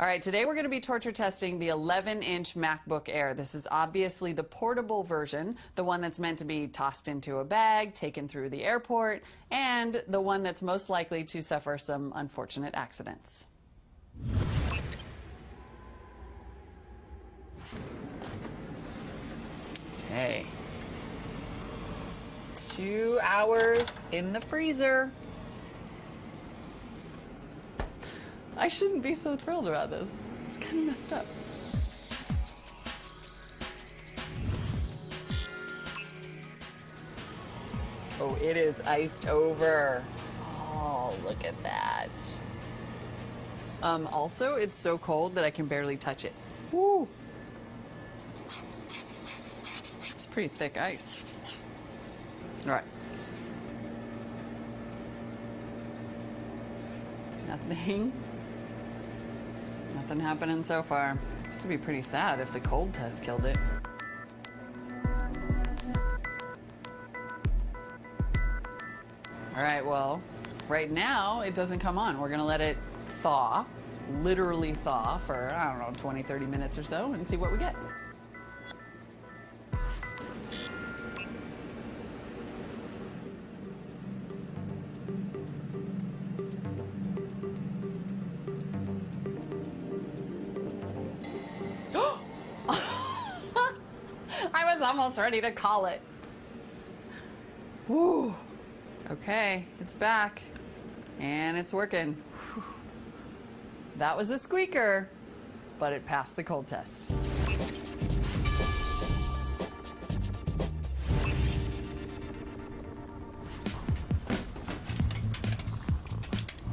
All right, today we're going to be torture testing the 11-inch MacBook Air. This is obviously the portable version, the one that's meant to be tossed into a bag, taken through the airport, and the one that's most likely to suffer some unfortunate accidents. Okay. 2 hours in the freezer. I shouldn't be so thrilled about this. It's kind of messed up. Oh, it is iced over. Oh, look at that. Also, it's so cold that I can barely touch it. Woo! It's pretty thick ice. All right. Nothing happening so far. This would be pretty sad if the cold test killed it. All right, well, right now it doesn't come on. We're gonna let it thaw, literally thaw for, I don't know, 20, 30 minutes or so and see what we get. I was almost ready to call it. Woo. Okay, it's back. And it's working. Whew. That was a squeaker, but it passed the cold test.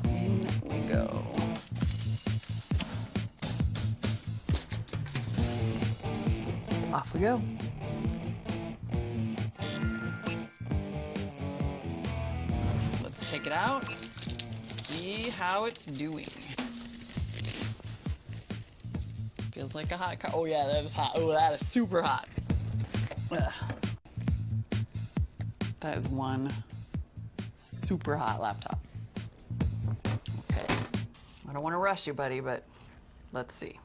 In we go. Off we go. Let's take it out, see how it's doing. Feels like a hot car. Oh yeah, that is hot. Oh, that is super hot. Ugh. That is one super hot laptop. Okay, I don't want to rush you, buddy, but let's see.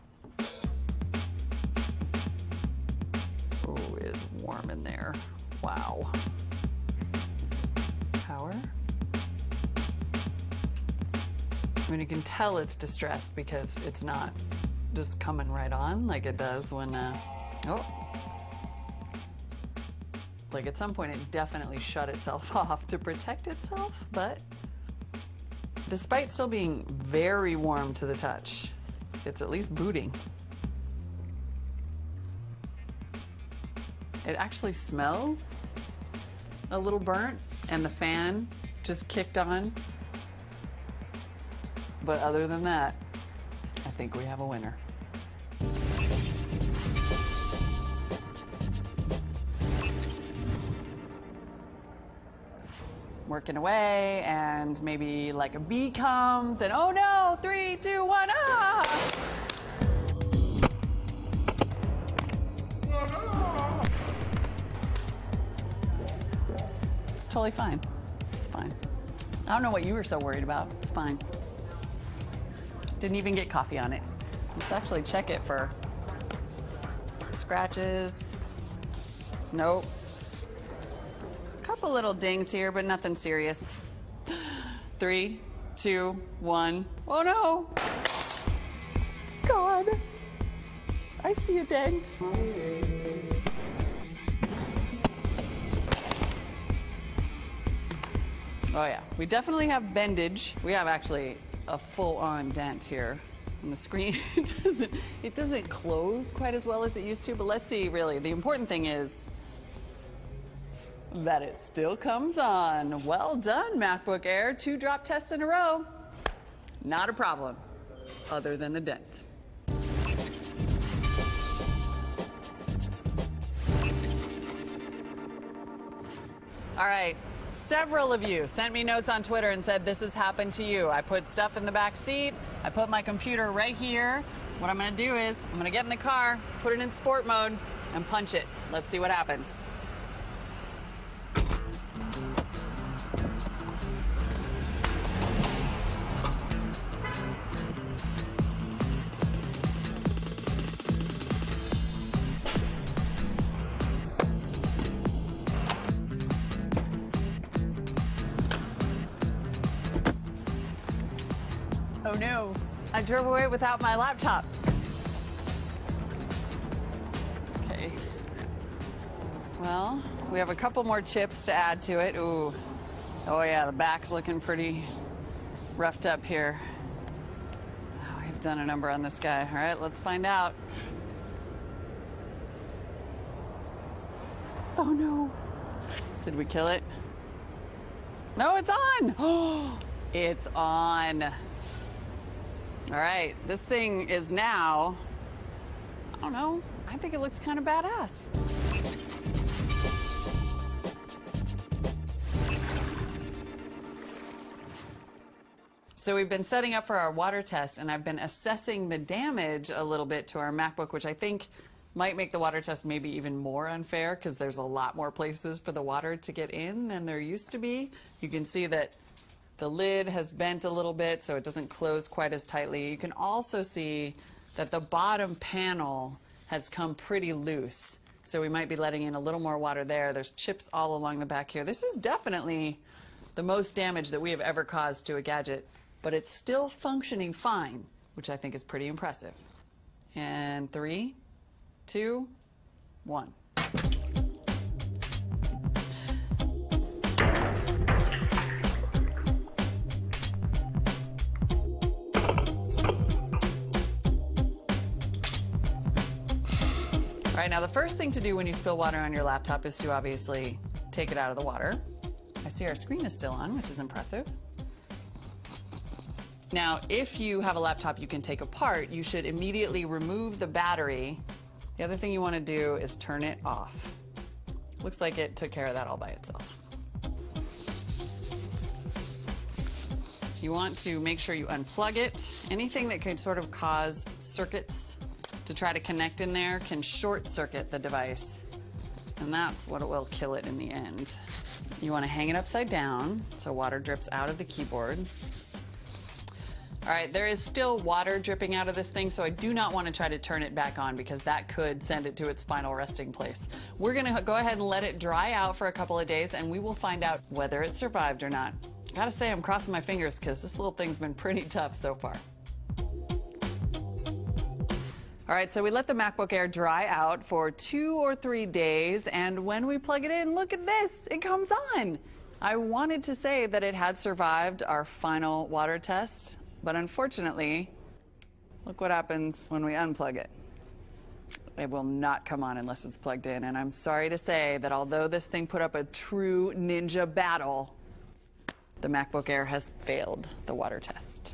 Oh, it's warm in there. Wow. Power. I mean, you can tell it's distressed because it's not just coming right on like it does when, like at some point it definitely shut itself off to protect itself, but despite still being very warm to the touch, it's at least booting. It actually smells a little burnt and the fan just kicked on. But other than that, I think we have a winner. Working away, and maybe like a bee comes, and oh no, 3, 2, 1, ah! It's totally fine. It's fine. I don't know what you were so worried about. It's fine. Didn't even get coffee on it. Let's actually check it for scratches. Nope. Couple little dings here, but nothing serious. 3, 2, 1. Oh no! God! I see a dent. Oh yeah, we definitely have bendage. We have actually a full-on dent here on the screen. It doesn't close quite as well as it used to, but let's see, really. The important thing is that it still comes on. Well done, MacBook Air. 2 drop tests in a row. Not a problem, other than the dent. All right. Several of you sent me notes on Twitter and said this has happened to you. I put stuff in the back seat. I put my computer right here. What I'm going to do is I'm going to get in the car, put it in sport mode, and punch it. Let's see what happens. Oh no, I drove away without my laptop. Okay. Well, we have a couple more chips to add to it. Ooh. Oh yeah, the back's looking pretty roughed up here. Oh, we've done a number on this guy. All right, let's find out. Oh no. Did we kill it? No, it's on. Oh, it's on. All right, this thing is now, I don't know, I think it looks kind of badass. So we've been setting up for our water test, and I've been assessing the damage a little bit to our MacBook, which I think might make the water test maybe even more unfair because there's a lot more places for the water to get in than there used to be. You can see that the lid has bent a little bit, so it doesn't close quite as tightly. You can also see that the bottom panel has come pretty loose, so we might be letting in a little more water there. There's chips all along the back here. This is definitely the most damage that we have ever caused to a gadget, but it's still functioning fine, which I think is pretty impressive. And 3, 2, 1. All right, now the first thing to do when you spill water on your laptop is to obviously take it out of the water. I see our screen is still on, which is impressive. Now, if you have a laptop you can take apart, you should immediately remove the battery. The other thing you want to do is turn it off. Looks like it took care of that all by itself. You want to make sure you unplug it. Anything that could sort of cause circuits to try to connect in there can short circuit the device, and that's what will kill it in the end. You want to hang it upside down so water drips out of the keyboard. All right, there is still water dripping out of this thing, so I do not want to try to turn it back on because that could send it to its final resting place. We're going to go ahead and let it dry out for a couple of days, and we will find out whether it survived or not. Gotta say, I'm crossing my fingers because this little thing's been pretty tough so far. All right, so we let the MacBook Air dry out for 2 or 3 days, and when we plug it in, look at this, it comes on. I wanted to say that it had survived our final water test, but unfortunately, look what happens when we unplug it. It will not come on unless it's plugged in, and I'm sorry to say that although this thing put up a true ninja battle, the MacBook Air has failed the water test.